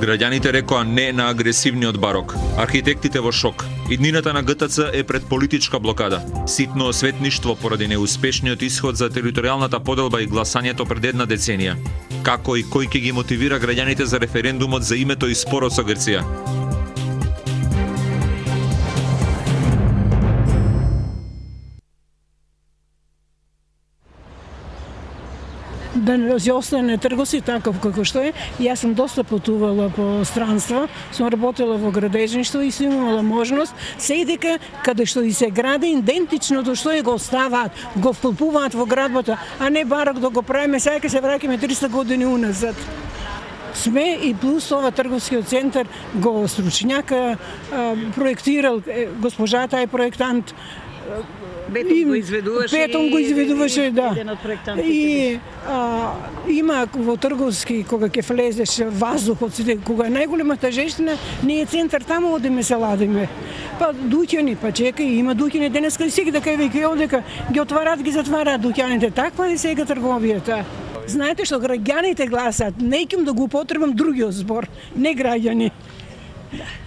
Граѓаните рекоа не на агресивниот барок. Архитектите во шок. Иднината на ГТЦ е пред политичка блокада. Ситно осветништво поради неуспешниот исход за територијалната поделба и гласањето пред една деценија. Како и кој ќе ги мотивира граѓаните за референдумот за името и спорот со Грција? Да не си остане тргоси таков како што е. Јас сум доста патувала по странство, сум работела во градежништво и сум имала можност се дека каде што и се гради идентичното што го оставаат, го вклопуваат во градбата, а не барак да го правиме сега ќе се враќаме 300 години уназад. Сме и плюс ова трговскиот центар го стручњака проектирал госпожата е проектант. Бетон го изведуваше, да. Еден од проектантите. И има во трговски, кога ќе влезеш ваздухот, кога е најголемата жештина, не е центар, таму одиме се ладиме. Па дуќани, па чекај, има дуќани денеска и сега дека веќе овдека ги отварат, ги затварат дуќаните. Таква е сега трговијата. Знаете што граѓаните гласат, не ќе да го употребам другиот збор, не граѓани.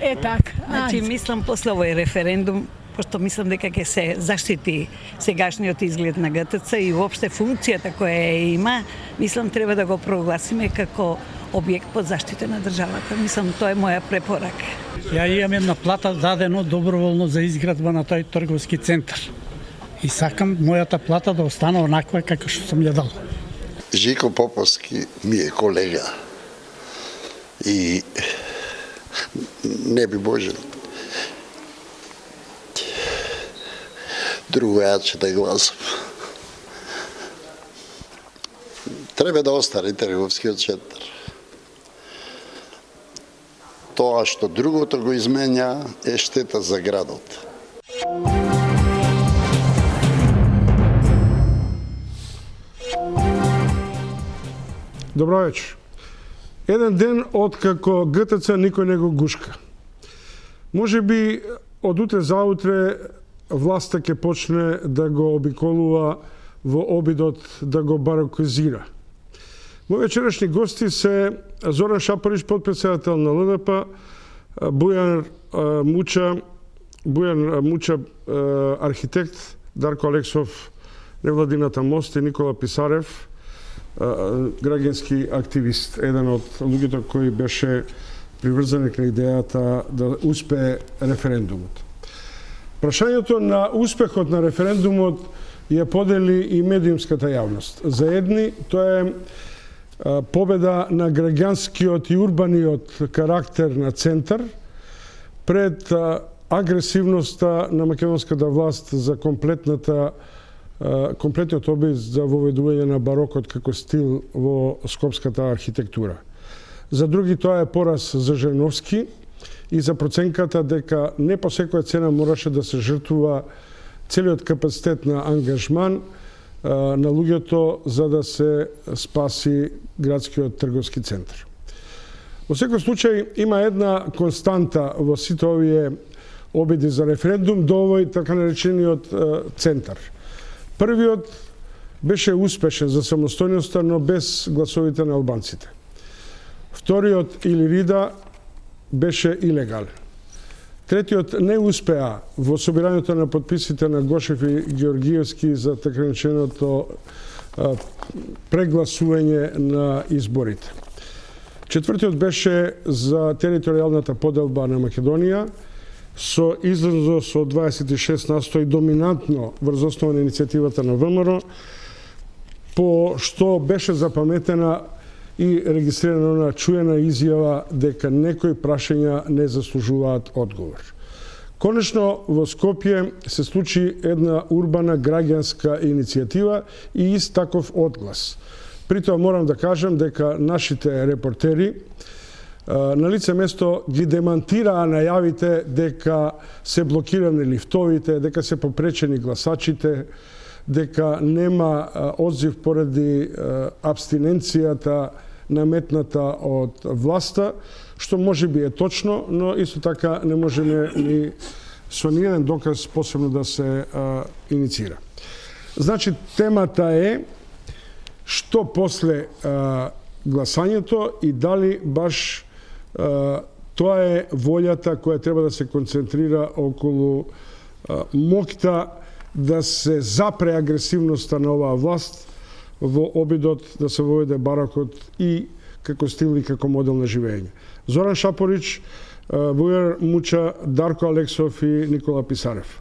Е така. Значи мислам после овој референдум, пошто мислам дека ќе се заштити сегашниот изглед на ГТЦ и воопште функцијата која има, мислам треба да го прогласиме како објект под заштита на државата. Мислам тоа е моја препорака. Ја имам една плата дадено доброволно за изградба на тој трговски центар. И сакам мојата плата да остане онаква како што сум ја дал. Жико Поповски ми е колега и не би можел другојаче да гласам. Треба да остане трговскиот центар. Тоа што другото го изменја е штета за градот. Добро вечер. Еден ден откако ГТЦ никој не го гушка. Може би од утре за утре власта ќе почне да го обиколува во обидот да го барокизира. Мои вечерашни гости се Зоран Шапарич, подпредседател на ЛДП, Бујан Муча, архитект, Дарко Алексов, невладината Мост и Никола Писарев, граѓански активист, еден од луѓето кои беше приврзаник на идејата да успее референдумот. Прашањето на успехот на референдумот ја подели и медиумската јавност. За едни тоа е победа на граѓанскиот и урбаниот карактер на центар пред агресивноста на македонската власт за комплетниот обид за воведување на барокот како стил во скопската архитектура. За други тоа е пораз за Женовски и за проценката дека не по секоја цена мораше да се жртвува целиот капацитет на ангажман на луѓето за да се спаси градскиот трговски центар. Во секој случај има една константа во сите овие обиди за референдум до овој така наречениот центар. Првиот беше успешен за самостојноста, но без гласовите на албанците. Вториот Илирида беше илегален. Третиот не успеа во собирањето на подписите на Гошев и Георгиевски за така нареченото прегласување на изборите. Четвртиот беше за територијалната поделба на Македонија со излезност од 26% и доминантно врз основа на иницијативата на ВМРО, по што беше запаметена и регистрирана на чуена изјава дека некои прашања не заслужуваат одговор. Конечно, во Скопје се случи една урбана граѓанска иницијатива и ист таков одглас. При тоа морам да кажам дека нашите репортери на лице место ги демантираа најавите дека се блокирани лифтовите, дека се попречени гласачите, дека нема одзив поради абстиненцијата наметната од власта, што може би е точно, но исто така не можеме ни со ниеден доказ посебно да се инициира. Значи, темата е што после гласањето и дали баш Тоа е волјата која треба да се концентрира околу моќта да се запре агресивноста на оваа власт во обидот да се воведе барокот и како стил и како модел на живење. Зоран Шапорич, Вујар Муча, Дарко Алексов и Никола Писарев.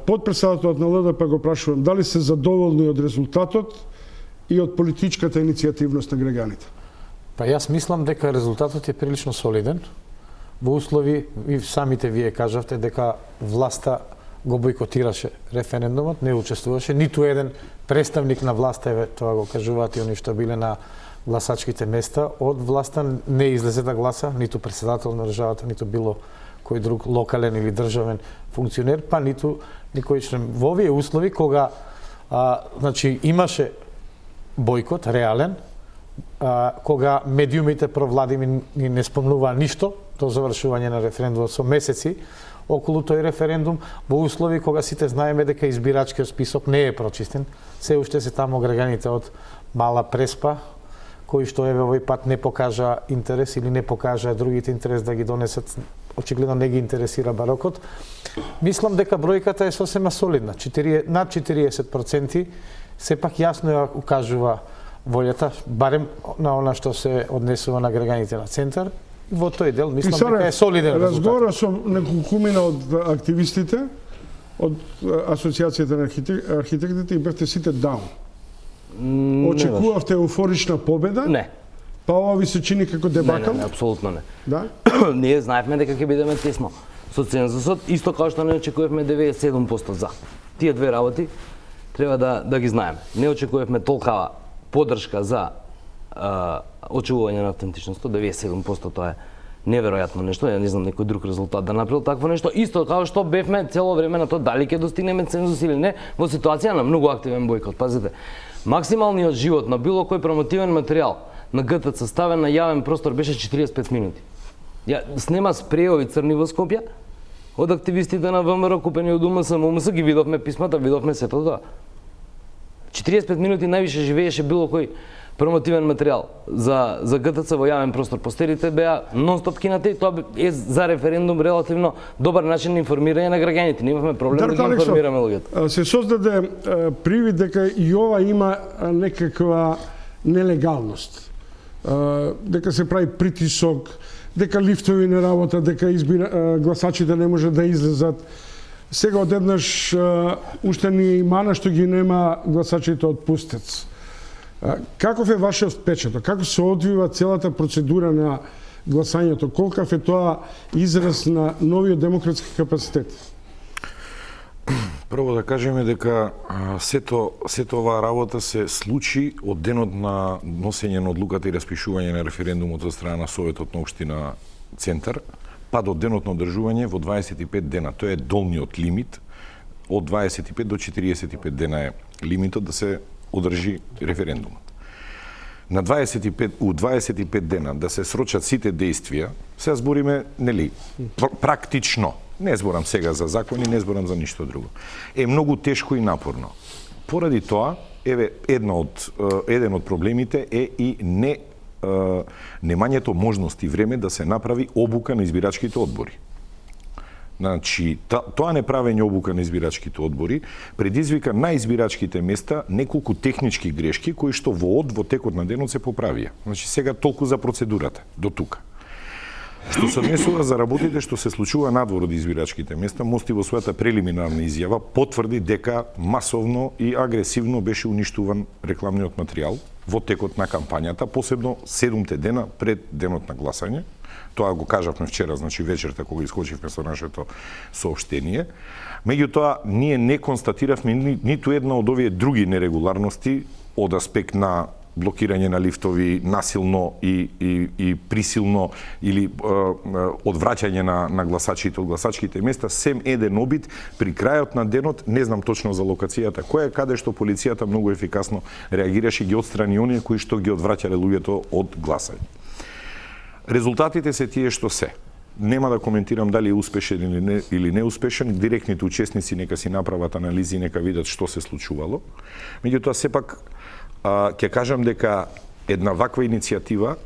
Потпредседателот на ЛДП го прашувам дали се задоволни од резултатот и од политичката иницијативност на граѓаните. Па јас мислам дека резултатот е прилично солиден. Во услови, и самите вие кажавте дека власта го бойкотираше референдумот, не учествуваше, ниту еден представник на власта, тоа го кажуваат и они што биле на гласачките места, од власта не излезе да гласа, ниту председател на државата, ниту било кој друг локален или државен функционер, па ниту никој член. Во овие услови, кога значи, имаше бойкот, реален, кога медиумите провладими не спомнуваа ништо до завршување на референдумот со месеци околу тој референдум, во услови кога сите знаеме дека избирачкиот список не е прочистен, се уште се таму граѓаните од Мала Преспа, кои што еве овој пат не покажа интерес или не покажа другите интерес да ги донесат, очигледно не ги интересира барокот. Мислам дека бројката е сосема солидна, над 40%, сепак јасно ја укажува волјата, барем на она што се однесува на граѓаните на центар. Во тој дел мислам дека е солиден резултат. Разговора со неколкумина од активистите, од Асоциацијата на архитектите и бевте сите даун. Очекувавте еуфорична победа? Не. Па ова ви се чини како дебакл? Не, апсолутно не. Да? Ние знаевме дека ќе бидеме тесно со цензусот, исто како што не очекувавме 97% за. Тие две работи треба да ги знаеме. Не очекувавме толкава поддршка за очувување на автентичноста, 97%, тоа е неверојатно нешто, ја не знам некој друг резултат да направил такво нешто, исто како што бевме цело време на тоа дали ќе достигнеме цензус или не, во ситуација на многу активен бојкот. Пазите, максималниот живот на било кој промотивен материјал на ГТЦ ставен на јавен простор беше 45 минути. Ја снема спреови црни во Скопје од активистите на ВМРО купени од УМС, МУМС, ги видовме писмата, видовме сето тоа. 45 минути највише живееше било кој промотивен материјал за ГТЦ во јавен простор. Постерите беа нон-стоп кинати, тоа е за референдум релативно добар начин на информирање на граѓаните. Не имавме проблем да ги информираме луѓето. Се создаде привид дека и ова има некаква нелегалност. Дека се прави притисок, дека лифтови не работат, дека гласачите не може да излезат. Сега одеднаш уште ни е и мана што ги нема гласачите од пустец. Каков е вашиот впечаток? Како се одвива целата процедура на гласањето? Колкав е тоа израз на новиот демократски капацитет? Прво да кажеме дека сето оваа работа се случи од денот на носење на одлуката и распишување на референдумот од страна на Советот на општина Центар, па до денот на одржување во 25 дена. Тоа е долниот лимит. Од 25 до 45 дена е лимитот да се одржи референдумот. На 25 дена да се срочат сите дејствија, се збориме, нели, практично. Не зборам сега за закони, не зборам за ништо друго. Е многу тешко и напорно. Поради тоа, еве еден од проблемите е и немањето можности и време да се направи обука на избирачките одбори. Значи, тоа неправење обука на избирачките одбори предизвика на избирачките места неколку технички грешки кои што во текот на денот се поправија. Значи, сега толку за процедурата, до тука. Што се однесува за работите што се случува надвор од избирачките места, Мости во својата прелиминарна изјава потврди дека масовно и агресивно беше уништуван рекламниот материјал во текот на кампањата, посебно 7 дена пред денот на гласање. Тоа го кажавме вчера, значи вечерта кога искочивме со нашето соопштение. Меѓутоа, ние не констатиравме ниту една од овие други нерегуларности од аспект на блокирање на лифтови, насилно и присилно или одвраќање на гласачите од гласачките места, сем еден обид при крајот на денот, не знам точно за локацијата која, каде што полицијата многу ефикасно реагираше и ги отстрани оние кои што ги одвраќале луѓето од гласање. Резултатите се тие што се. Нема да коментирам дали е успешен или неуспешен, директните учесници нека си направат анализи, нека видат што се случувало. Меѓутоа, сепак, ќе кажам дека една ваква иницијатива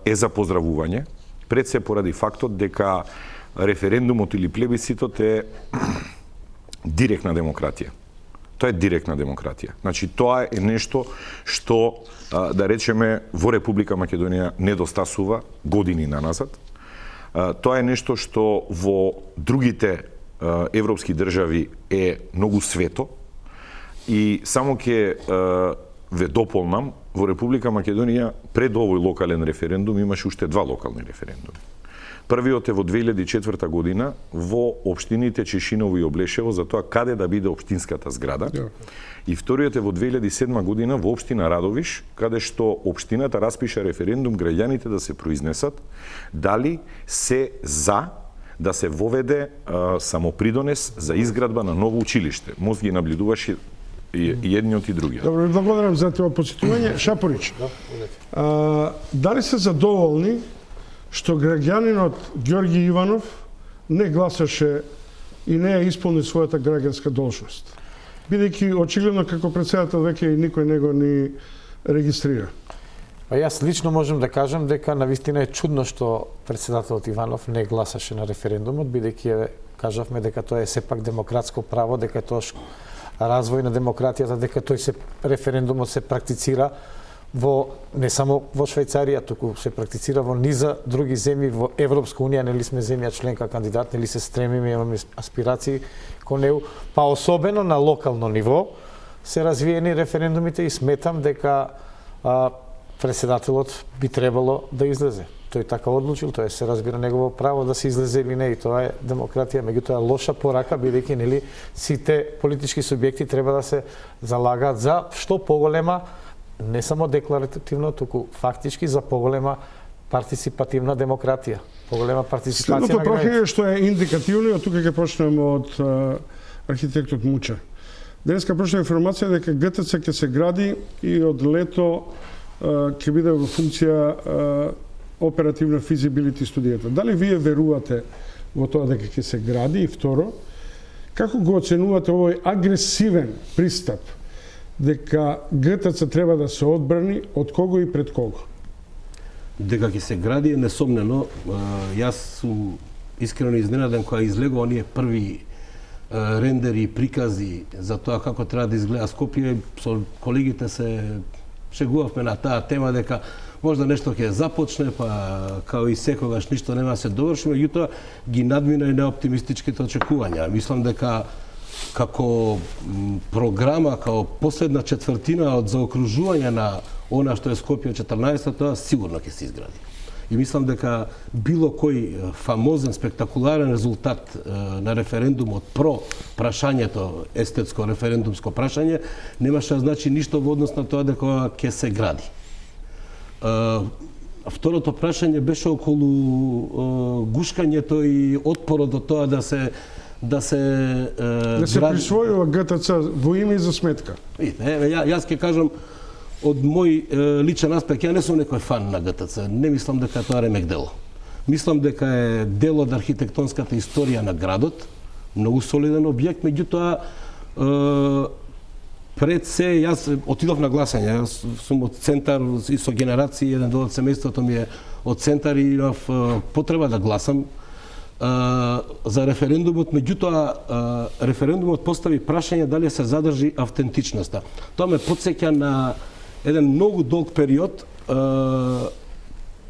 е за поздравување, пред се поради фактот дека референдумот или плебисцитот е директна демократија. Тоа е директна демократија. Значи, тоа е нешто што, да речеме, во Република Македонија недостасува години наназад. Тоа е нешто што во другите европски држави е многу свето и само ќе ве дополнам, во Република Македонија пред овој локален референдум имаше уште 2 локални референдуми. Првиот е во 2004 година во општините Чешиново и Облешево за тоа каде да биде општинската зграда. И вториот е во 2007 година во општина Радовиш, каде што општината распиша референдум граѓаните да се произнесат дали се за да се воведе самопридонес за изградба на ново училиште. Мост ги наблюдуваше и едниот и другиот. Добро, благодарам за тоа посетување. Шапорич, дали се задоволни што граѓанинот Ѓорги Иванов не гласаше и не ја исполни својата граѓанска должност? Бидејќи очигледно како претседател веќе и никој него ни регистрира. Па јас лично можам да кажам дека навистина е чудно што претседателот Иванов не гласаше на референдумот, бидејќи кажавме дека тоа е сепак демократско право, дека тоа развој на демократијата, дека референдумот се практицира не само во Швајцарија, туку се практицира во низа други земји во Европска унија, нели сме земја членка кандидат, нели се стремиме, имаме аспирации кон него, па особено на локално ниво се развиени референдумите и сметам дека претседателот би требало да излезе. Тој така одлучил, тоа се разбира негово право да се излезе или не, и тоа е демократија, меѓутоа лоша порака, бидејќи нели сите политички субјекти треба да се залагаат за што поголема, не само декларативно, туку фактички за поголема партиципативна демократија, поголема партиципација на граѓаните. Следното прашање што е индикативно, тука ќе почнеме од архитектот Муча. Денеска прошла информација дека ГТЦ ќе се гради и од лето ќе биде во функција оперативна физибилити студијата. Дали вие верувате во тоа дека ќе се гради? И второ, како го оценувате овој агресивен пристап дека ГТЦ треба да се одбрани од кого и пред кого? Дека ќе се гради е несомнено. Јас сум искрено изненаден кога излегува оние први рендери и прикази за тоа како треба да изгледа Скопје. Со колегите се шегувавме на таа тема дека можда нешто ќе започне, па као и секогаш ништо нема да се доврши, меѓутоа ги надмина и неоптимистичките очекувања. Мислам дека како програма, као последна четвртина од заокружување на она што е Скопје 14, тоа сигурно ќе се изгради. И мислам дека било кој фамозен, спектакуларен резултат на референдумот про прашањето, естетско референдумско прашање, немаше да значи ништо во однос на тоа дека ќе се гради. Второто прашање беше околу гушкањето и отпорот до тоа да се присвојува ГТЦ во име и за сметка. Јас ќе кажам од мој личен аспект, ја не сум некој фан на ГТЦ, не мислам дека тоа ремек дело. Мислам дека е дел од архитектонската историја на градот, многу солиден објект, меѓутоа пред се, јас отидов на гласање, јас сум од Центар и со генерации, еден дел од семејството ми е од Центар и имав потреба да гласам за референдумот, меѓутоа референдумот постави прашање дали се задржи автентичноста. Тоа ме потсеќа на еден многу долг период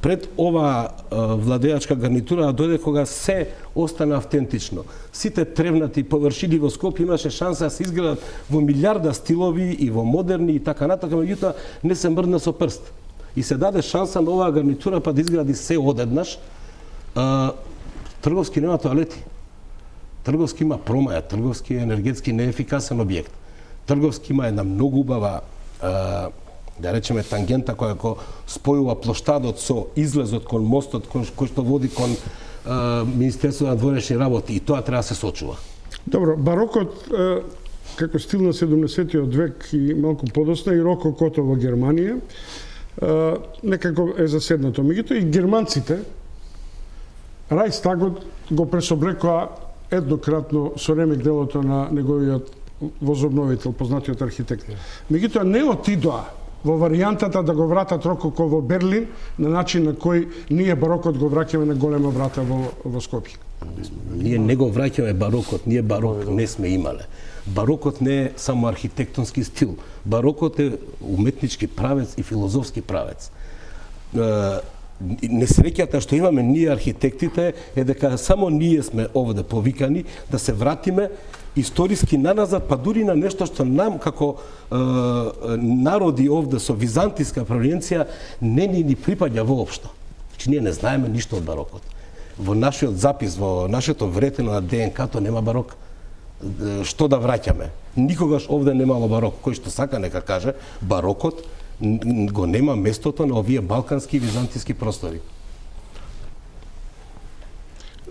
пред ова владеачка гарнитура, дојде кога се остана автентично. Сите тревнати површини во Скопје имаше шанса да се изградат во милиарда стилови и во модерни и така натака, меѓутоа не се мрдна со прст. И се даде шанса на оваа гарнитура па да изгради се одеднаш. Трговски нема тоалети. Трговски има промаја, Трговски е енергетски неефикасен објект. Трговски има една многу убава да речеме тангента која спојува плоштадот со излезот кон мостот кој што води кон Министерството на дворешни работи, и тоа треба да се сочува. Добро, барокот како стил на 17-тиот век и малку подосна и рококото во Германија некако е заседнато. Меѓутоа и германците Рајхстагот го пресоблекоа еднократно со ремек делото на неговиот возобновител, познатиот архитект. Меѓутоа не отидоа во варијантата да го вратат рококо во Берлин, на начин на кој ние барокот го враќаме на голема врата во Скопје. Ние не го враќаме барокот, ние барок не сме имале. Барокот не е само архитектонски стил. Барокот е уметнички правец и филозофски правец. Несреќата што имаме ние архитектите е дека само ние сме овде повикани да се вратиме историски наназад, па дури на нешто што нам како народи овде со византиска провинција не ни припаѓа воопшто. Значи ние не знаеме ништо од барокот. Во нашиот запис, во нашето вретено на ДНК-то нема барок. Што да враќаме? Никогаш овде немало барок. Кој што сака нека каже, барокот го нема местото на овие балкански и византиски простори.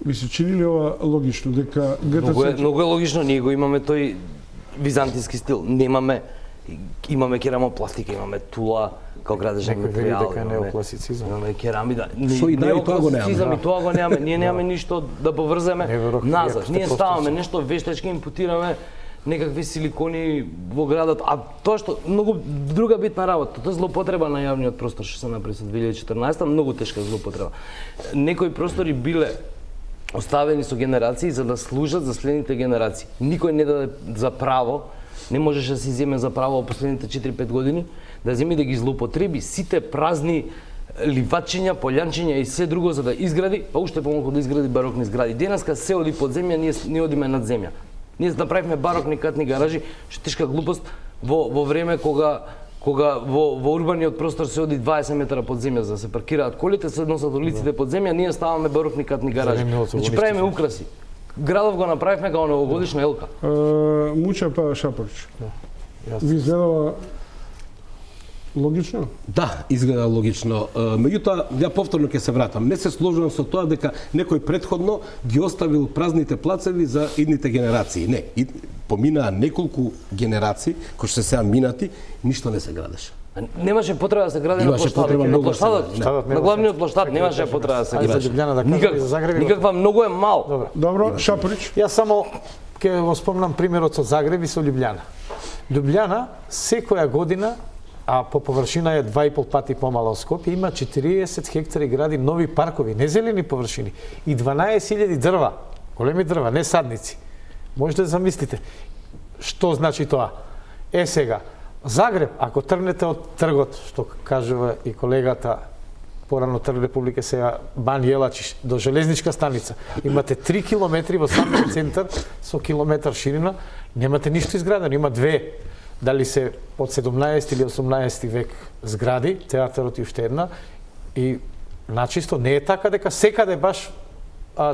Ви се чини ли ова логично дека Многу е логично, ние го имаме тој византиски стил. Имаме керамопластика, имаме тула како градежен материјал. Дека е неокласицизам. Имаме керамида. Со и тоа го немаме. И тоа го немаме. Ние немаме ништо да поврземе назад. Ние ставаме нешто вештачки, импутираме некакви силикони во градот, а тоа што многу друга битна работа, тоа е злоупотреба на јавниот простор што се направи со 2014, многу тешка злоупотреба. Некои простори биле оставени со генерации за да служат за следните генерации. Никој не даде за право, не можеше да се земе за право во последните 4-5 години да земи да ги злоупотреби сите празни ливачиња, полјанчиња и се друго за да изгради, па уште помалку да изгради барокни згради. Денеска се оди под земја, ние не одиме над земја. Ние направивме барокни катни гаражи, што тешка глупост во време кога во урбаниот простор се оди 20 метра под земја за да се паркираат колите, се носат улиците под земја, ние ставаме барокни катни гаражи. Значи правиме украси. Градов го направивме како новогодишна елка. Муча па Шапорич. Ви изгледава логично? Да, изгледа логично. Меѓутоа, ја повторно ќе се вратам. Не се сложувам со тоа дека некој претходно ги оставил празните плацеви за идните генерации. Не, поминаа неколку генерации, кои што се сега минати, ништо не се градеше. Немаше потреба да се гради на площадот. На главниот площад немаше потреба да се гради. Никаква многу е мал. Добро, Шапорич. Јас само ќе го спомнам примерот со Загреб и со Љубљана. Љубљана секоја година, а по површина е 2,5 пати помала од Скопје, има 40 хектари гради нови паркови, не зелени површини и 12.000 дрва, големи дрва, не садници. Можете да замислите што значи тоа. Сега, Загреб, ако тргнете од тргот, што кажува и колегата, порано Трг Република, сега Бан Јелачиш, до железничка станица, имате 3 километри во самиот центар со километар ширина, немате ништо изградено, има две, дали се од 17 или 18 век згради, театарот и уште една, и начисто не е така дека секаде баш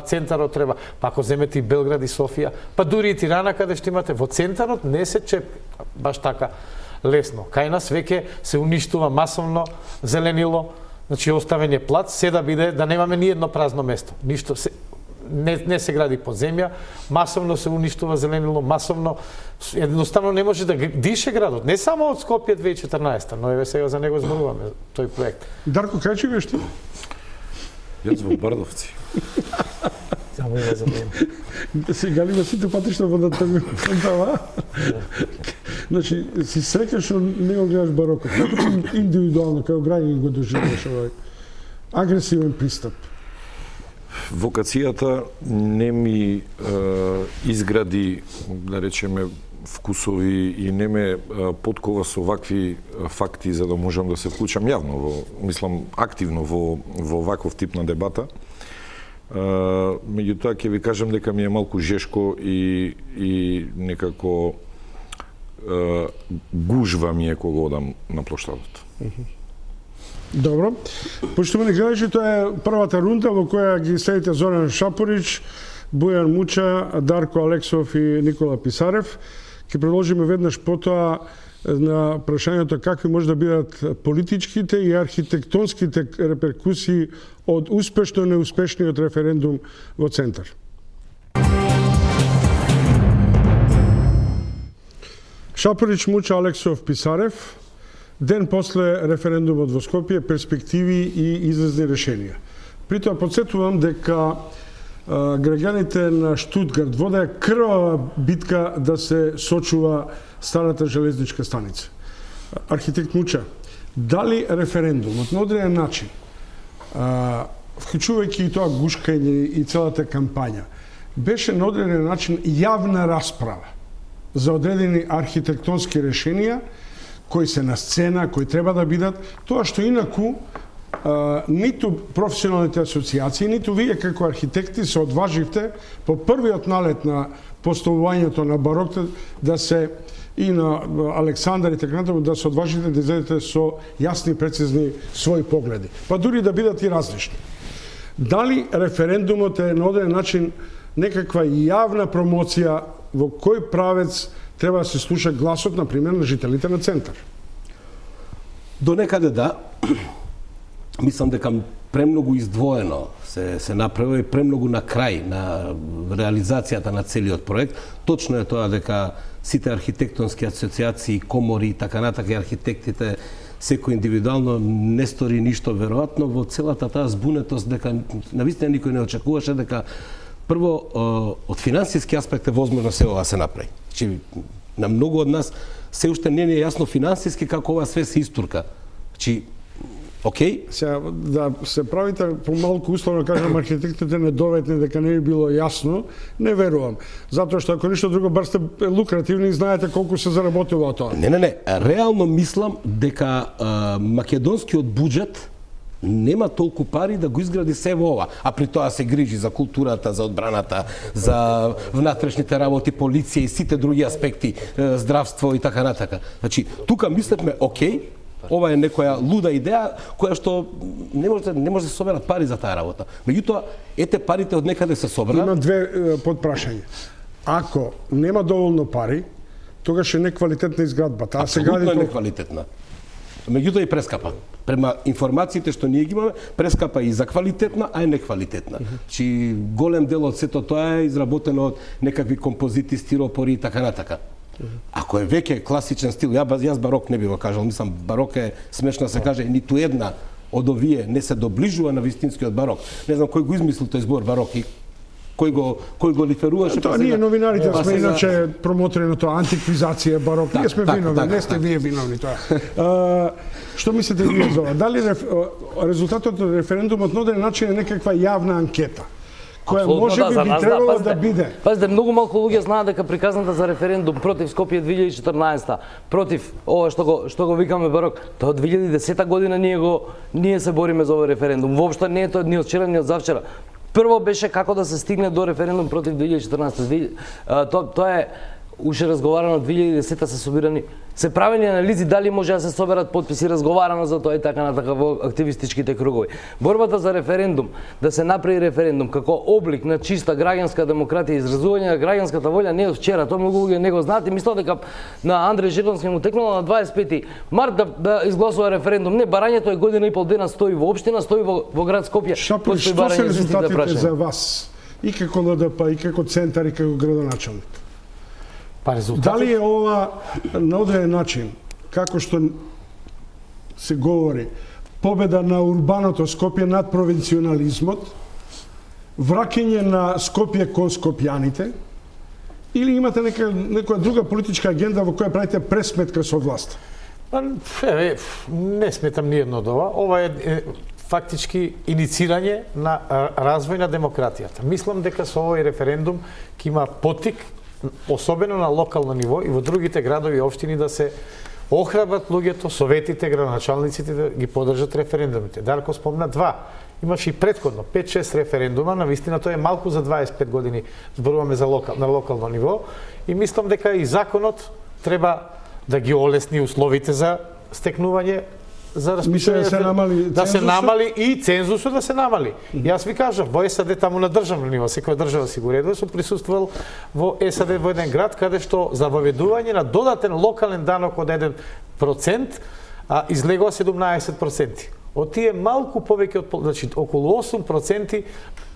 центарот треба. Па ако земете и Белград и Софија, па дури и Тирана каде што имате во центарот, не се чеп баш така лесно. Кај нас веќе се уништува масовно зеленило, значи оставен е плац, се да биде да немаме ни едно празно место. Ништо се не се гради под земја, масовно се уништува зеленило, масовно едноставно не може да дише градот. Не само од Скопје 2014, но еве сега за него зборуваме тој проект. Дарко, кај живееш ти? Јас во Бардовци. Само ја забавам. Сега ли сите патишта во това? Значи, си среќен што не го гледаш барокот. Како индивидуално, како граѓанин го доживуваш овој агресивен пристап? Вокацијата не ми изгради, да речеме, вкусови и не ме подкова со вакви факти за да можам да се вклучам јавно, мислам, активно во ваков тип на дебата. Меѓутоа, ќе ви кажам дека ми е малку жешко и некако гужва ми е кога одам на площадот. Добро. Поштовани гледачи, тоа е првата рунда во која ги следите Зоран Шапорич, Бојан Муча, Дарко Алексов и Никола Писарев. Ќе продолжиме веднаш потоа на прашањето какви може да бидат политичките и архитектонските реперкусии од успешно неуспешниот референдум во Центар. Шапорич, Муча, Алексов, Писарев. Ден после референдумот во Скопје, перспективи и излезни решенија. При тоа подсетувам дека граѓаните на Штутгарт водеа крвава битка да се сочува старата железничка станица. Архитект Муча, Дали референдумот на одреден начин, вклучувајќи и тоа гушкање и целата кампања, беше на одреден начин јавна расправа за одредени архитектонски решенија кои се на сцена, кои треба да бидат, тоа што инаку ниту професионалните асоциации, ниту вие како архитекти се одваживте по првиот налет на поставувањето на барок да се и на Александар и така натаму да се одважите да излезете со јасни и прецизни своји погледи, па дури да бидат и различни. Дали референдумот е на одреден начин некаква јавна промоција во кој правец треба да се слуша гласот, например, на жителите на Центар? До некаде да. Мислам дека премногу издвоено се направи, премногу на крај на реализацијата на целиот проект. Точно е тоа дека сите архитектонски асоциации, комори и така натака, архитектите, секој индивидуално не стори ништо веројатно во целата таа збунетост, дека навистина никој не очекуваше дека прво од финансиски аспект е возможно се ова се направи. Значи на многу од нас се уште не е јасно финансиски како ова све се истурка. Значи окей, сега да се правите помалку условно кажам архитектите недоветни дека не би било јасно, не верувам. Затоа што ако ништо друго бар сте лукративни и знаете колку се заработува тоа. Не. Реално мислам дека македонскиот буџет нема толку пари да го изгради се во ова, а при тоа се грижи за културата, за одбраната, за внатрешните работи, полиција и сите други аспекти, здравство и така натака. Значи, тука мислевме, окей, ова е некоја луда идеја која што не може да се соберат пари за таа работа. Меѓутоа, ете парите од некаде се собраа. Има две подпрашања. Ако нема доволно пари, тогаш е неквалитетна изградба. Таа се гради апсолутно неквалитетна. Меѓутоа и прескапа. Према информациите што ние ги имаме, прескапа и за квалитетна, а и неквалитетна. Чи голем дел од сето тоа е изработено од некакви композити, стиропори и така натака. Ако е веќе класичен стил, јас барок не би го кажал, мислам барок е смешно се каже, ниту една од овие не се доближува на вистинскиот барок. Не знам кој го измислил тој збор барок и кој го лиферуваше. Тоа ние новинарите сме иначе промотори на тоа антиквизација барок. Ние сме виновни, не сте вие виновни тоа. Што мислите вие за ова? Дали резултатот од референдумот на одреден начин е некаква јавна анкета? Која може би требало да биде. Пазите, многу малку луѓе знаат дека приказната за референдум против Скопје 2014, против ова што го викаме барок, тоа од 2010 година ние се бориме за овој референдум. Воопшто не е тоа ни од вчера, ни од завчера. Прво беше како да се стигне до референдум против 2014. Тоа е уште разговарано 2010 се собирани, се правени анализи дали може да се соберат потписи, разговарано за тоа и така натака во активистичките кругови. Борбата за референдум, да се направи референдум како облик на чиста граѓанска демократија, изразување на граѓанската волја не од вчера, тоа многу луѓе не го знаат и мислат дека на Андреј Жирловски му текнало на 25 март да изгласува референдум. Не, барањето е година и пол дена стои во општина, стои во град Скопје. Што се резултатите за вас и како ЛДП, и како Центар, и како градоначалник? Дали е ова на одреден начин, како што се говори, победа на урбаното Скопје над провинционализмот, враќање на Скопје кон скопјаните, или имате некоја друга политичка агенда во која правите пресметка со власт? Не сметам ниедно од ова. Ова е фактички иницирање на развој на демократијата. Мислам дека со овој референдум ќе има поттик, особено на локално ниво и во другите градови и општини да се охрабрат луѓето, советите, градоначалниците да ги поддржат референдумите. Дарко спомна два. Имаше и претходно 5-6 референдума, навистина тоа е малку за 25 години, зборуваме за на локално ниво и мислам дека и законот треба да ги олесни условите за стекнување за распишување, да се намали и цензусот да се намали. Јас ви кажав, во САД таму на државно ниво, секоја држава си го редува, сум присуствувал во САД во еден град каде што за воведување на додатен локален данок од 1% излегува 17%. Од тие малку повеќе од, значи околу 8%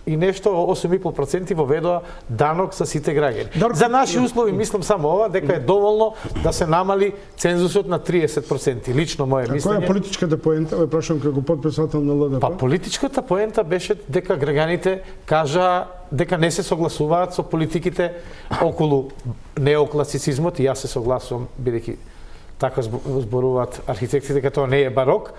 и нешто 8,5% воведува данок за сите граѓани. За наши услови мислам само ова дека е доволно да се намали цензусот на 30%. Лично мое мислење. Која е политичката поента? Ве прашувам како потписател на ЛДП. Па политичката поента беше дека граѓаните кажа дека не се согласуваат со политиките околу неокласицизмот и јас се согласувам бидејќи така зборуваат архитектите, дека тоа не е барок.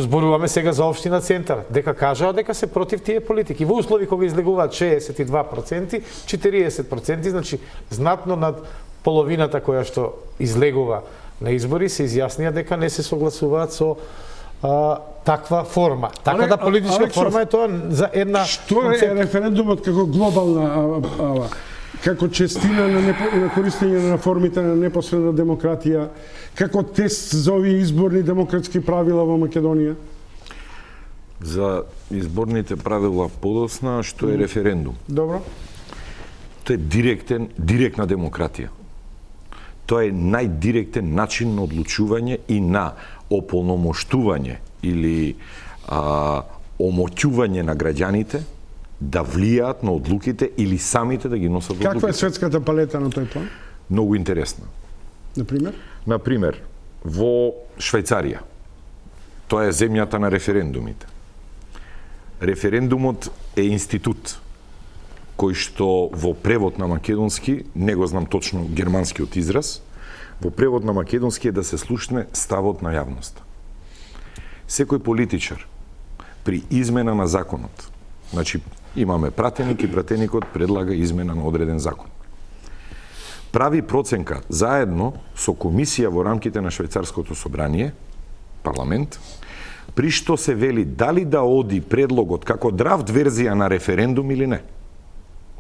Зборуваме сега за општина Центар, дека кажаа дека се против тие политики. Во услови кога излегуваат 62%, 40%, значи знатно над половината која што излегува на избори, се изјаснија дека не се согласуваат со таква форма. Така да политичка форма е тоа за една... Што е референдумот како глобална, како честина на користење на формите на непосредна демократија, како тест за овие изборни демократски правила во Македонија? За изборните правила подосна, што е референдум? Добро. Тоа е директна демократија. Тоа е најдиректен начин на одлучување и на ополномоштување или омоќување на граѓаните да влијаат на одлуките или самите да ги носат одлуките. Каква е светската палета на тој план? Многу интересна. Например? Например, во Швајцарија. Тоа е земјата на референдумите. Референдумот е институт кој што во превод на македонски, не го знам точно германскиот израз, во превод на македонски е да се слушне ставот на јавноста. Секој политичар при измена на законот, значи имаме пратеник и пратеникот предлага измена на одреден закон, прави проценка заедно со комисија во рамките на Швајцарското собрание, парламент, при што се вели дали да оди предлогот како драфт верзија на референдум или не.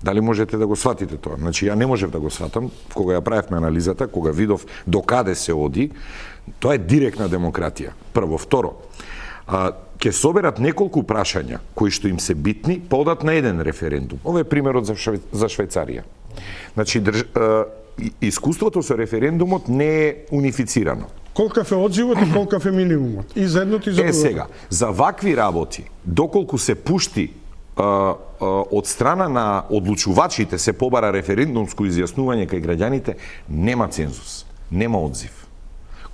Дали можете да го сватите тоа? Значи, ја не можев да го сватам, кога ја правевме анализата, кога видов до каде се оди, тоа е директна демократија. Прво. Второ, ќе соберат неколку прашања кои што им се битни, па одат на еден референдум. Ова е примерот за Швајцарија. Значи, искуството со референдумот не е унифицирано. Колкав е одзивот и колкав е минимумот? И за едното и за другото. Сега, за вакви работи, доколку се пушти од страна на одлучувачите се побара референдумско изјаснување кај граѓаните, нема цензус, нема одзив.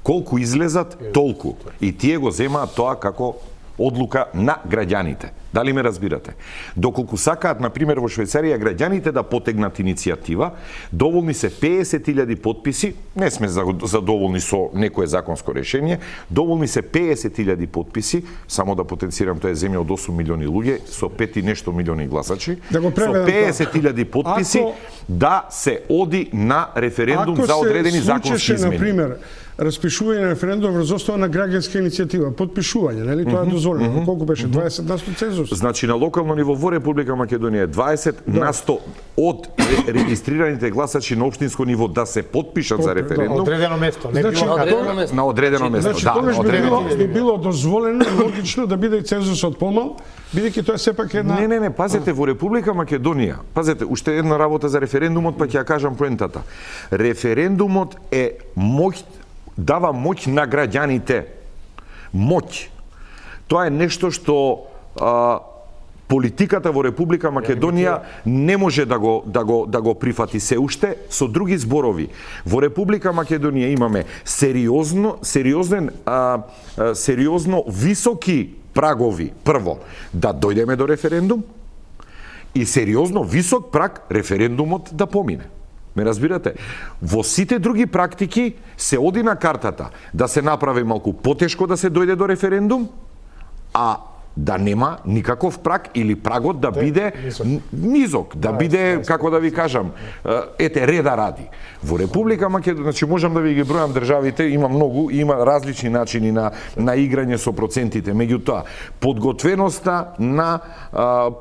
Колку излезат, толку. И тие го земаат тоа како одлука на граѓаните. Дали ме разбирате? Доколку сакаат, например, во Швајцарија граѓаните да потегнат иницијатива, доволни се 50.000 потписи, не сме задоволни со некое законско решение, доволни се 50.000 потписи, само да потенцирам, тоа е земја од 8 милиони луѓе, со 5 и нешто милиони гласачи, да го со 50.000 потписи да се оди на референдум за одредени законски измени. Например, распишување на референдум врз основа на граѓанска иницијатива, потпишување, нели тоа е дозволено. Колку беше 20% цензус? Значи на локално ниво во Република Македонија 20% од регистрираните гласачи на општинско ниво да се потпишат за референдум. Одредено место, не значи, на одредено место. Значи, тогаш би било дозволено и логично да биде цензусот помал, бидејќи тоа сепак една... Не, пазете, во Република Македонија, пазете, уште една работа за референдумот, па ќе ја кажам поентата. Референдумот е дава моќ на граѓаните. Моќ. Тоа е нешто што политиката во Република Македонија не може да го прифати се уште. Со други зборови, во Република Македонија имаме сериозно високи прагови, прво, да дојдеме до референдум, и сериозно висок праг референдумот да помине. Ме разбирате? Во сите други практики се оди на картата да се направи малку потешко да се дојде до референдум, а да нема никаков праг или прагот да биде низок, да биде, како да ви кажам, реда ради. Во Република Македонија, значи можам да ви ги бројам државите, има многу, има различни начини на играње со процентите, меѓутоа подготвеноста на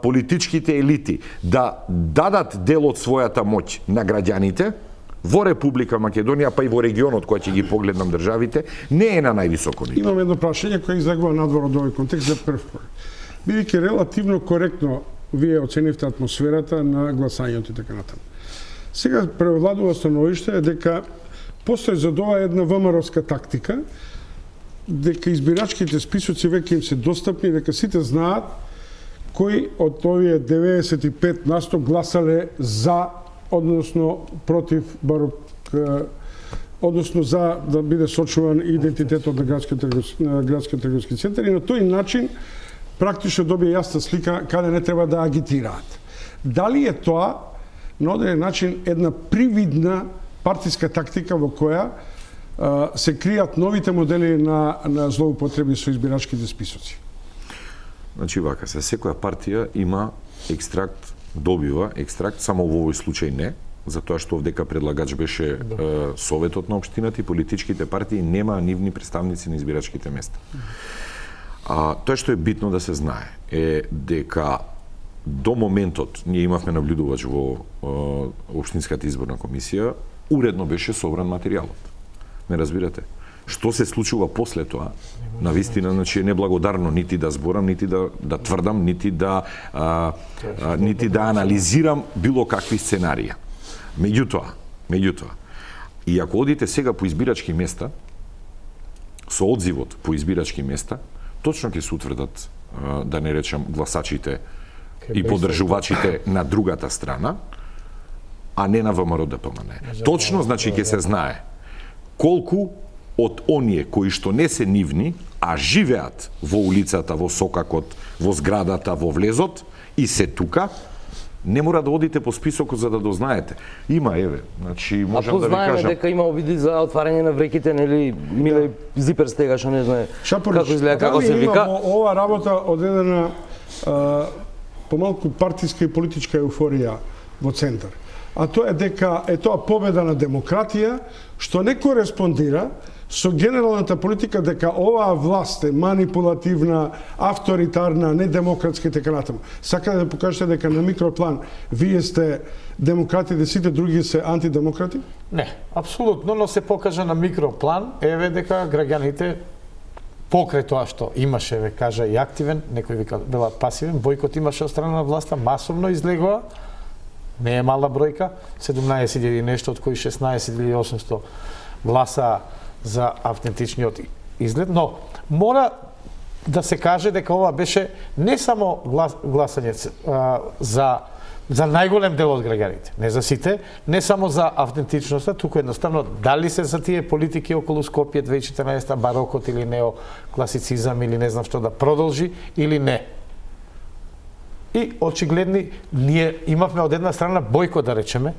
политичките елити да дадат дел од својата моќ на граѓаните во Република Македонија, па и во регионот кој ќе ги погледнам државите, не е на највисоко ниво. Имам едно прашање кој излегува надвор од овој контекст за прв пат. Бидејќи релативно коректно вие оценивте атмосферата на гласањето и така натаму. Сега превладува становиште дека постои за тоа една ВМРО-ска тактика, дека избирачките списоци веќе им се достапни, дека сите знаат кои од овие 95% гласале за, односно против барок, односно за да биде сочуван идентитетот на градскиот трговски центар, и на тој начин практично добија јасна слика каде не треба да агитираат. Дали е тоа на одреден начин една привидна партиска тактика во која се кријат новите модели на злоупотреби со избирачките списоци? Значи вака, се секоја партија има екстракт, добива екстракт, само во овој случај не, затоа што овдека предлагач беше Советот на општината и политичките партии немаа нивни представници на избирачките места. Тоа што е битно да се знае е дека до моментот ние имавме наблюдувач во општинската изборна комисија, уредно беше собран материјалот. Не разбирате? Што се случува после тоа, навистина, значи е неблагодарно нити да зборам, нити да тврдам, нити да анализирам било какви сценарија. Меѓутоа, и ако одите сега по избирачки места, со одзивот по избирачки места, точно ќе се утврдат, да не речам, гласачите и поддржувачите на другата страна, а не на ВМРО-ДПМН. Точно, значи, ќе се знае колку од оние кои што не се нивни, а живеат во улицата, во сокакот, во зградата, во влезот и се тука, не мора да одите по списокот за да дознаете. Има, еве, значи можам да ви кажам. Знаеме дека има обиди за отварање на вреките, нели, Миле Зипер стега што не знае како изгледа, како се вика. Има ова работа одедена помалку партиска и политичка еуфорија во центар. А тоа е дека е тоа победа на демократија, што не кореспондира со генералната политика дека оваа власт е манипулативна, авторитарна, недемократска и така натаму. Сакате да покажете дека на микроплан вие сте демократите, сите други се антидемократи? Не, апсолутно, но се покажа на микроплан, еве дека граѓаните покрај тоа што имаше, ве кажа, и активен, некој вика била пасивен, бойкот имаше од страна на власта, масовно излегува, не е мала бројка, 17.000 нешто, од кои 16.800 гласа за автентичниот изглед, но мора да се каже дека ова беше не само гласање за најголем дел од граѓаните, не за сите, не само за автентичноста, туку едноставно дали се за тие политики околу Скопје 2014, барокот или неокласицизам или не знам што да продолжи или не. И очигледни, ние имавме од една страна бойкот, да речеме,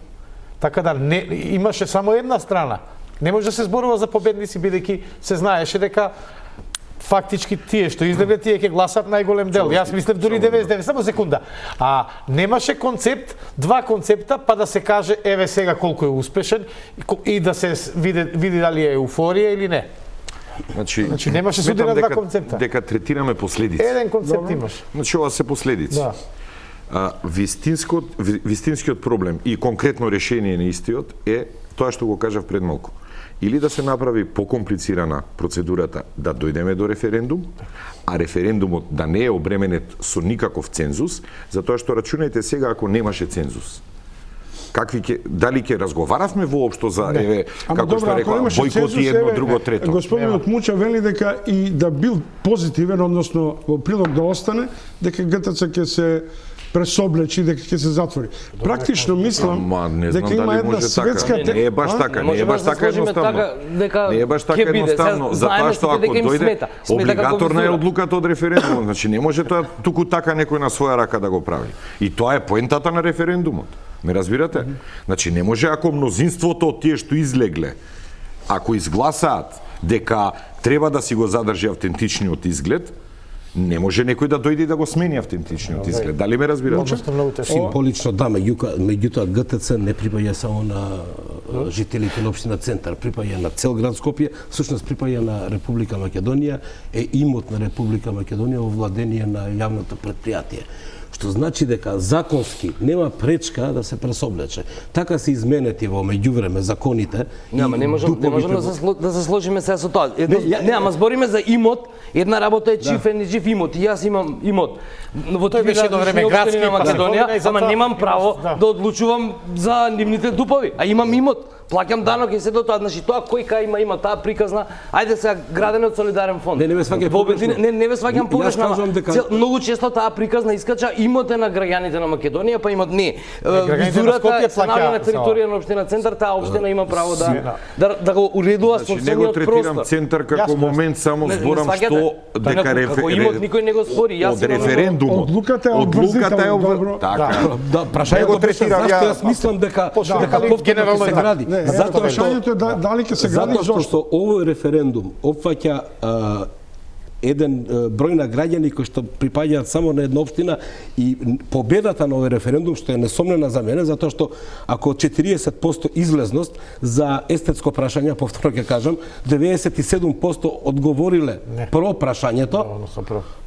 така да не имаше само една страна. Не може да се зборува за победници, бидејќи се знаеше дека фактички тие што излегле, тие ќе гласат најголем дел. Јас мислев дури 99, само секунда. А немаше концепт, два концепта, па да се каже еве сега колку е успешен и да се види дали е еуфорија или не. Значи немаше судира два концепта. Дека третираме последици. Еден концепт имаш. Значи ова се последици. Да. Вистинскиот проблем и конкретно решение на истиот е тоа што го кажав пред малку. Или да се направи покомплицирана процедурата да дојдеме до референдум, а референдумот да не е обременет со никаков цензус, затоа што рачунајте сега ако немаше цензус. Дали ќе разговаравме воопшто за еве како што рекла бойкот и едно друго трето. Господинот Муча вели дека и да бил позитивен, односно во прилог да остане, дека ГТЦ ќе се пресоблечи, дека ќе се затвори. Практично мислам дека има една светска не е баш така, не е баш така едноставно. Не е баш така едноставно, затоа што ако дојде облигаторна е одлуката од референдумот, значи не може тоа туку така некој на своја рака да го прави. И тоа е поентата на референдумот. Ме разбирате? Значи не може ако мнозинството од тие што излегле, ако изгласаат дека треба да си го задржи автентичниот изглед, не може некој да дојде да го смени автентичниот изглед. Дали ме разбирате? Символично да, меѓутоа ГТЦ не припаѓа само на жителите на општина Центар, припаѓа на цел град Скопје, всушност припаѓа на Република Македонија, е имот на Република Македонија во владение на јавното претпријатие. Што значи дека законски нема пречка да се пресоблече. Така се изменети во меѓувреме законите. Не можеме да се сложиме се со тоа. Ама збориме за имот, една работа е чифен и жив имот. И јас имам имот. Во тој беше едно време градски Македонија, ама немам право да одлучувам за нивните дупови, а имам имот. Плаќам данок и се до тоа, значи тоа кој кај има таа приказна, ајде сега граден од солидарен фонд. Не ве сваќам погрешно. Не ве сваќам погрешно. Многу често таа приказна искача имот е на граѓаните на Македонија, па имат не. Визурата е на територија на општина Центар, таа општина има право да го уредува собствениот простор. Не го третирам Центар како момент, само зборам што дека имот никој не го спори. Од референдумот. Одлуката е така. Да, прашањето беше зашто јас мислам дека генерално се гради. прашањето е дали ќе се гради Затоа што овој референдум опфаќа еден број на граѓани кои што припаѓаат само на една општина и победата на овој референдум што е несомнена за мене, затоа што ако 40% излезност за естетско прашање, повторно ќе кажам, 97% одговориле про прашањето,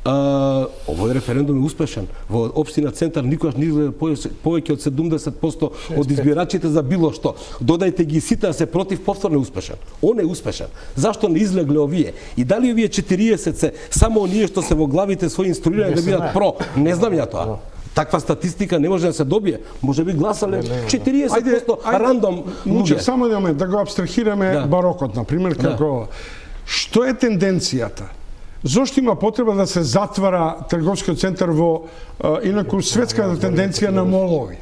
овој референдум е успешен. Во општина Центар никогаш не изгледа повеќе од 70% од избирачите за било што. Додајте ги сите да се против, повторно е успешен. Он е успешен. Зашто не излегле овие? И дали овие 40 само оние што се во главите своји инструирани да бидат про? Не знам ја тоа. Таква статистика не може да се добие. Може би гласале 40% рандом луѓе. Само еден момент, да го абстрахираме барокот, например, како што е тенденцијата? Зошто има потреба да се затвара трговскиот центар во инаку светската тенденција на молови?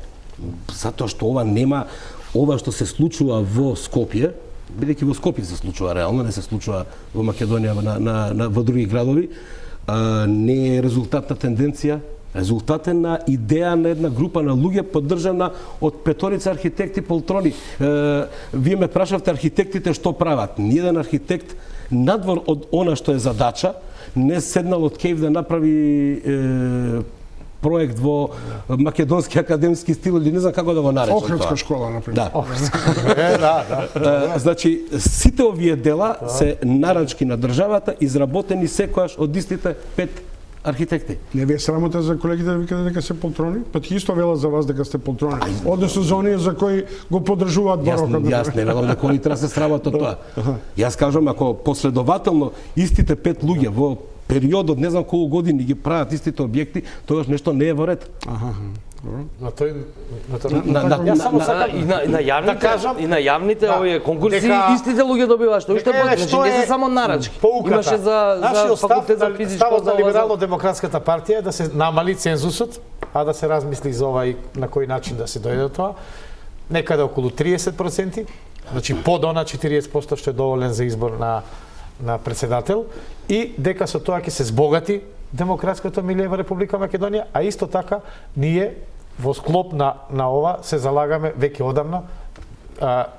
Затоа што ова што се случува во Скопје, бидејќи во Скопје се случува реално, не се случува во Македонија во други градови, не е резултат на тенденција, резултат е на идеја на една група на луѓе поддржана од петорица архитекти полтрони. Вие ме прашавте архитектите што прават. Ниеден архитект надвор од она што е задача не седнал од Кејв да направи проект во македонски академски стил или не знам како да го наречам тоа. Охридска школа, например. Да. Значи, сите овие дела се нарачки на државата, изработени секојаш од истите 5 архитекти. Не ви е срамота за колегите да викате дека се полтрони? Па ти исто вела за вас дека сте полтрони. Односно за оние за кои го поддржуваат барокот. Јас не велам дека они треба се срамат од тоа. Јас кажам, ако последователно истите 5 луѓе во период од не знам колку години ги прават истите објекти, тогаш нешто не е во ред. И на јавните овие конкурси истите луѓе добиваат што уште повеќе, значи не се само нарачки. Имаше за факултет за физичко. Ставот на Либерално-демократската партија е да се намали цензусот, а да се размисли за овај на кој начин да се дојде до тоа. Некаде околу 30%, значи под она 40% што е доволен за избор на председател, и дека со тоа ќе се збогати демократското милие во Република Македонија, а исто така ние во склоп на ова се залагаме веќе одамна,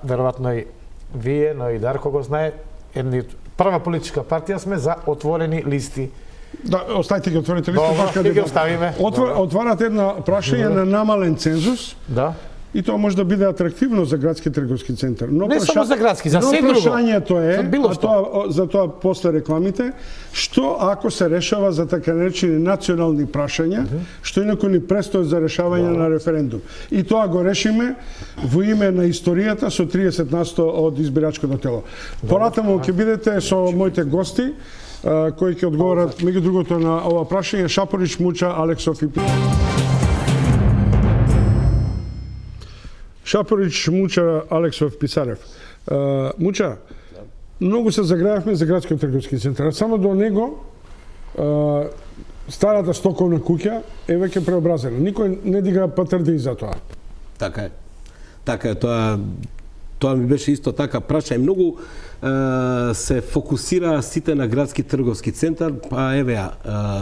веројатно и вие, но и Дарко го знае, прва политичка партија сме за отворени листи. Да, оставите ги отворите листи, ќе ги оставиме. Отварате една прашање на намален цензус. Да. И тоа може да биде атрактивно за градски трговски центар. Но не само за градски, за се друго. Прашањето е, за тоа после рекламите, што ако се решава за така наречени национални прашања, што инаку ни престојат за решавање на референдум. И тоа го решиме во име на историјата со 30% од избирачкото тело. Поратаму ќе бидете со моите гости, кои ќе одговорат меѓу другото на ова прашање, Шапорич, Муча, Алексов и Шапорич, Муча, Алексов, Писарев. Муча, многу се заграјавме за градскиот трговски центар. Само до него старата стоковна куќа е веќе преобразена. Никој не дига патрди за тоа. Така е. Така е, тоа ми беше исто така прашање. Многу се фокусира сите на градски трговски центар, па еве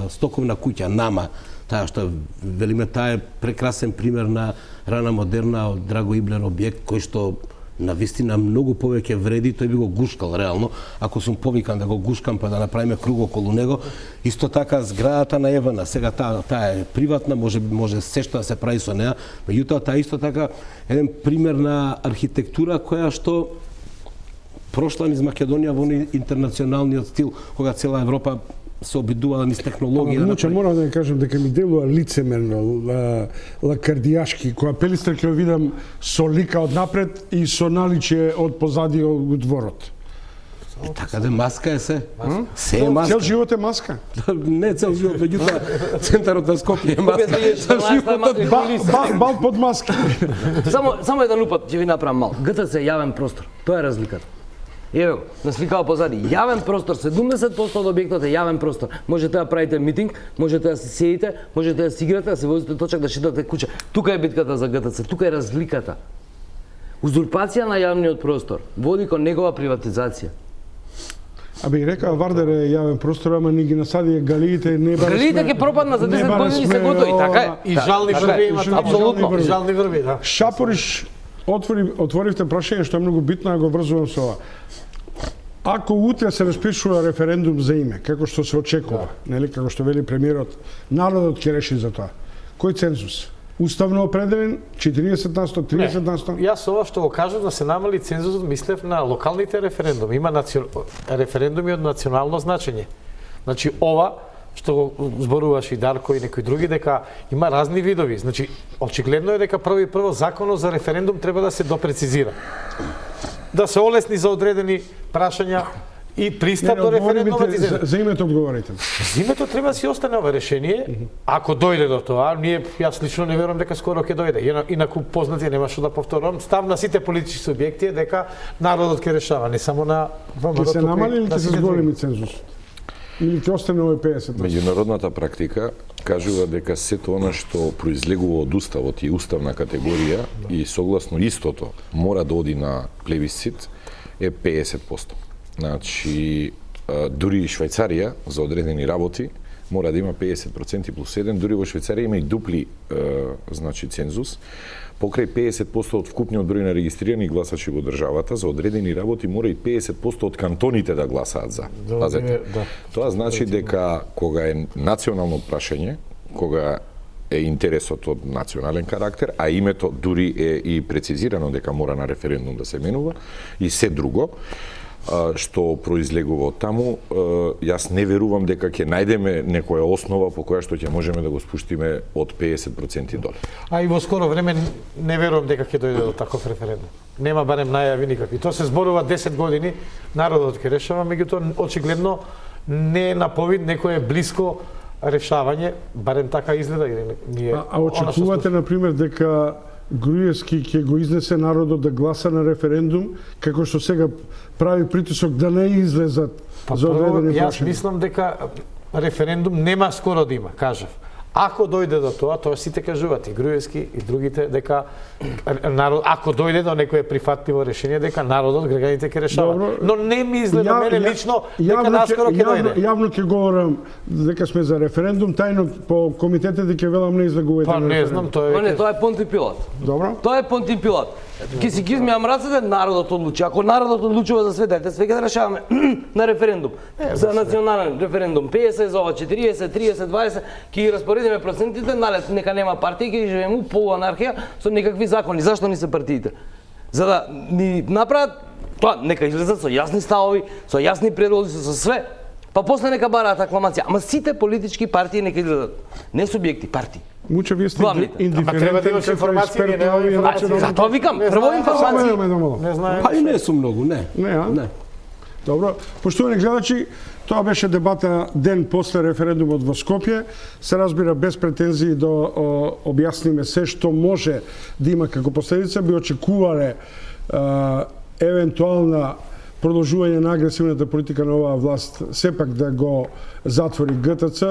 стоковна куќа, Нама, таа што велиме, таа е прекрасен пример на рана модерна од Драго Иблер објект кој што навистина многу повеќе вреди, тој би го гушкал реално, ако сум повикан да го гушкам па да направиме круг околу него. Исто така зградата на Евана, сега таа е приватна, може се што да се прави со неа, меѓутоа таа исто така еден пример на архитектура која што прошла низ Македонија во интернационалниот стил, кога цела Европа се обидува низ технологија. Муча, морам да кажам дека ми делува лицемерно, лакардијашки, кога Пелистер ќе видам со лика од напред и со наличие од позади од дворот. И така да маска е се. Се е маска. Цел живот е маска. Не цел живот, меѓутоа центарот на Скопје е маска. Бал под маска. Само еден упат ќе ви направам мал. ГТЦ е јавен простор. Тоа е разликата. Еве го, насликава позади. Јавен простор, 70% од објектот е јавен простор. Можете да правите митинг, можете да се седите, можете да си играте, да се возите точак, да шетате куќа. Тука е битката за ГТЦ, тука е разликата. Узурпација на јавниот простор води кон негова приватизација. Абе и река Вардер е јавен простор, ама ни ги насади галиите, не баре. Галиите ќе пропаднат за 10 години се готови, така е. И жални врви имат, апсолутно, и жални врви, да. Шапориш, Отворивте прашање што е многу битно, а го врзувам со ова. Ако утре се распишува референдум за име, како што се очекува, нели, како што вели премиерот, народот ќе реши за тоа. Кој цензус? Уставно определен 40%, 30%? Јас ова што го кажав да се намали цензусот, мислев на локалните референдуми. Има референдуми од национално значење. Значи ова што го зборуваш и Дарко и некои други, дека има разни видови. Значи, очигледно е дека прво законот за референдум треба да се допрецизира. Да се олесни за одредени прашања и пристап до референдумот. За името одговорите. За името треба да си остане ова решение, ако дојде до тоа. Јас лично не верувам дека скоро ќе дојде. Инаку познати, нема што да повторам, став на сите политички субјекти е дека народот ќе решава, не само на ВМРО. Ќе се намали или ќе се зголеми цензусот? Или ќе остане овој 50%? Меѓународната практика кажува дека сето она што произлегува од уставот и уставна категорија и согласно истото мора да оди на плебисцит е 50%. Значи, дури и Швајцарија за одредени работи мора да има 50% плюс 1, дури во Швајцарија има и дупли значи цензус. Покрај 50% од вкупниот број на регистрирани гласачи во државата за одредени работи мора и 50% од кантоните да гласаат за. Пазете. Тоа значи дека кога е национално прашање, кога е интересот од национален карактер, а името дури е и прецизирано дека мора на референдум да се менува и се друго што произлегува од таму, јас не верувам дека ќе најдеме некоја основа по која што ќе можеме да го спуштиме од 50% доле. А и во скоро време не верувам дека ќе дојде до таков референдум. Нема барем најави никакви. Тоа се зборува 10 години, народот ќе решава, меѓутоа очигледно не е на повид, некој е блиско решавање, барем така изгледа. А очекувате, например, дека Груевски ќе го изнесе народот да гласа на референдум, како што сега прави притисок да не излезат за одредени прашања? Јас мислам дека референдум нема скоро да има, кажав. Ако дојде до тоа сите кажуваат, и Груевски и другите, дека ако дојде до некое прифатливо решение, дека народот, граѓаните ќе решаваат. Но не ми изгледа мене лично дека наскоро ќе дојде. Јавно ќе говорам дека сме за референдум, тајно по комитетите ќе велам не излегувајте на референдум. Не знам, тоа е Понти Пилат. Добро. Тоа е Понти Пилат. Ке си ги измијам рацете, народот одлучи. Ако народот одлучува за све, дајте све ќе да решаваме на референдум. За национален референдум 50 за ова 40, 30, 20, ќе ги распоредиме процентите, налет нека нема партии, ќе живееме у полуанархија со некакви закони. Зашто ни се партиите? За да ни направат тоа, нека излезат со јасни ставови, со јасни предлози, со све. Па после нека бараат акламација. Ама сите политички партии нека излезат. Не субјекти, партии. Муче, вие сте индиферентен како експерт на овие национални... Затоа викам, прво информација. Не знаем. Па и не сум многу, не. Не. Добро. Поштовани гледачи, тоа беше дебата ден после референдумот во Скопје. Се разбира без претензии да објасниме се што може да има како последица. Би очекувале евентуална продолжување на агресивната политика на оваа власт сепак да го затвори ГТЦ,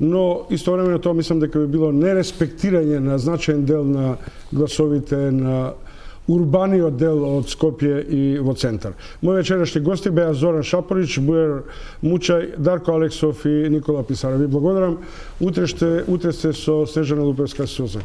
но истовремено тоа мислам дека би било нереспектирање на значаен дел на гласовите на урбаниот дел од Скопје и во центар. Мои вечерашни гости беа Зоран Шапорич, Буер Мучај, Дарко Алексов и Никола Писаров. Ви благодарам. Утре сте со Снежана Лупевска Суза.